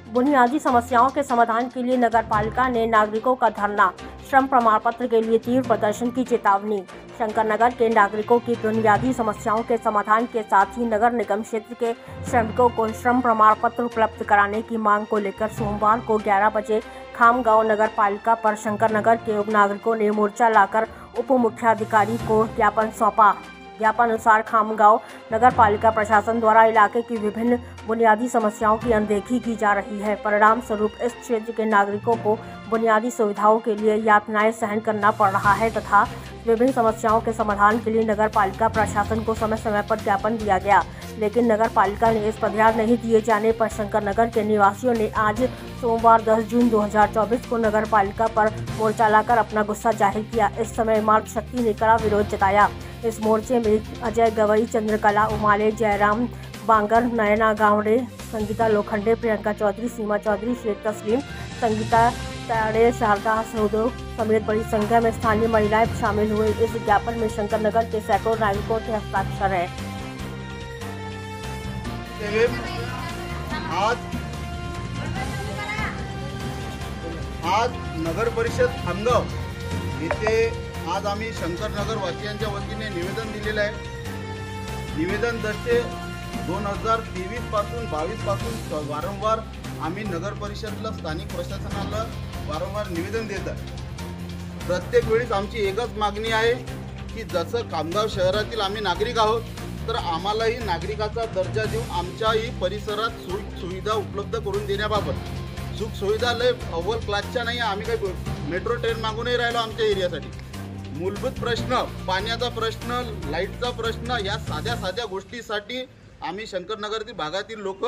बुनियादी समस्याओं के समाधान के लिए नगरपालिका ने नागरिकों का धरना, श्रम प्रमाण पत्र के लिए तीव्र प्रदर्शन की चेतावनी। शंकरनगर के नागरिकों की बुनियादी समस्याओं के समाधान के साथ ही नगर निगम क्षेत्र के श्रमिकों को श्रम प्रमाण पत्र उपलब्ध कराने की मांग को लेकर सोमवार को 11 बजे खामगांव नगरपालिका पर शंकरनगर के उप नागरिकों ने मोर्चा लाकर उप मुख्याधिकारी को ज्ञापन सौंपा। ज्ञापन अनुसार खामगांव नगरपालिका प्रशासन द्वारा इलाके की विभिन्न बुनियादी समस्याओं की अनदेखी की जा रही है। परिणाम स्वरूप इस क्षेत्र के नागरिकों को बुनियादी सुविधाओं के लिए यातनाएं सहन करना पड़ रहा है तथा विभिन्न समस्याओं के समाधान के लिए नगरपालिका प्रशासन को समय समय पर ज्ञापन दिया गया, लेकिन नगरपालिका ने इस पर ध्यान नहीं दिए जाने पर शंकरनगर के निवासियों ने आज सोमवार 10 जून 2024 को नगरपालिका पर मोर्चा लाकर अपना गुस्सा जाहिर किया। इस समय इमारत शक्ति ने कड़ा विरोध जताया। इस मोर्चे में अजय गवई, चंद्रकला उमाले, जयराम बांगर, नयना गावड़े, संगीता लोखंडे, प्रियंका चौधरी, सीमा चौधरी, शेख तस्लीम, संगीता ताड़े, शारदा सऊदो समेत बड़ी संख्या में स्थानीय महिलाएं शामिल हुए। इस ज्ञापन में शंकरनगर के सैकड़ों नागरिकों के हस्ताक्षर है। आज नगर परिषद खामगाव येथे आज आम्ही शंकरनगर वासियांच्या वतीने निवेदन दिलेलं आहे। निवेदन दर्शे 2023 पासून 22 पासून वारंवार आम्ही नगर परिषदला स्थानिक प्रशासनाला वारंवार निवेदन देत आहे। प्रत्येक वेळेस आमची एकच मागणी आहे की जसं खामगाव शहरातील आम्ही नागरिक आहोत तर आम्हालाही नागरिकाचा दर्जा देऊन आमच्याही परिसरात सुविधा उपलब्ध करून देण्याबाबत सुख सुविधा लय अव्वल क्लासच्या नाही। आम्ही काही मेट्रो ट्रेन मागूनही राहिलो आमच्या एरियासाठी। मूलभूत प्रश्न, पाण्याचा प्रश्न, लाईटचा प्रश्न, या साध्या गोष्टीसाठी आम्ही शंकरनगरतील भागातील लोक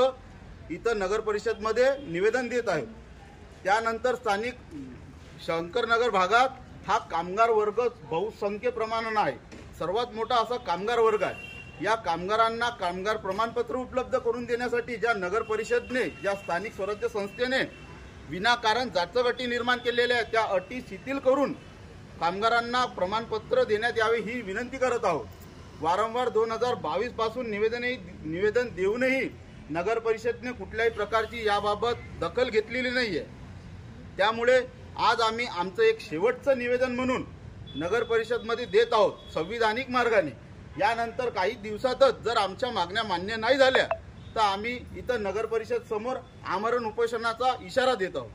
इथं नगर परिषदमध्ये निवेदन देत आहेत। त्यानंतर स्थानिक शंकरनगर भागात हा कामगार वर्ग बहुसंख्य प्रमाणात आहे। सर्वात मोठा असा कामगार वर्ग आहे। या कामगारांना कामगार प्रमाणपत्र उपलब्ध करून देण्यासाठी ज्या नगर परिषदने, ज्या स्थानिक स्वराज्य संस्थेने विनाकारण जाचक अटी निर्माण केलेल्या आहेत त्या अटी शिथिल करून कामगारांना प्रमाणपत्र देण्यात यावे ही विनंती करत आहोत। वारंवार 2022 पासून निवेदन देऊनही नगर परिषदने कुठल्याही प्रकारची याबाबत दखल घेतलेली नाहीये। त्यामुळे आज आम्ही आमचं एक शेवटचं निवेदन म्हणून नगर परिषदमध्ये देत आहोत संविधानिक मार्गाने। यानंतर काही दिवसातच जर आमच्या मागण्या मान्य नाही झाल्या तर आम्ही इथं नगर परिषद समोर आमरण उपोषणाचा इशारा देत आहोत।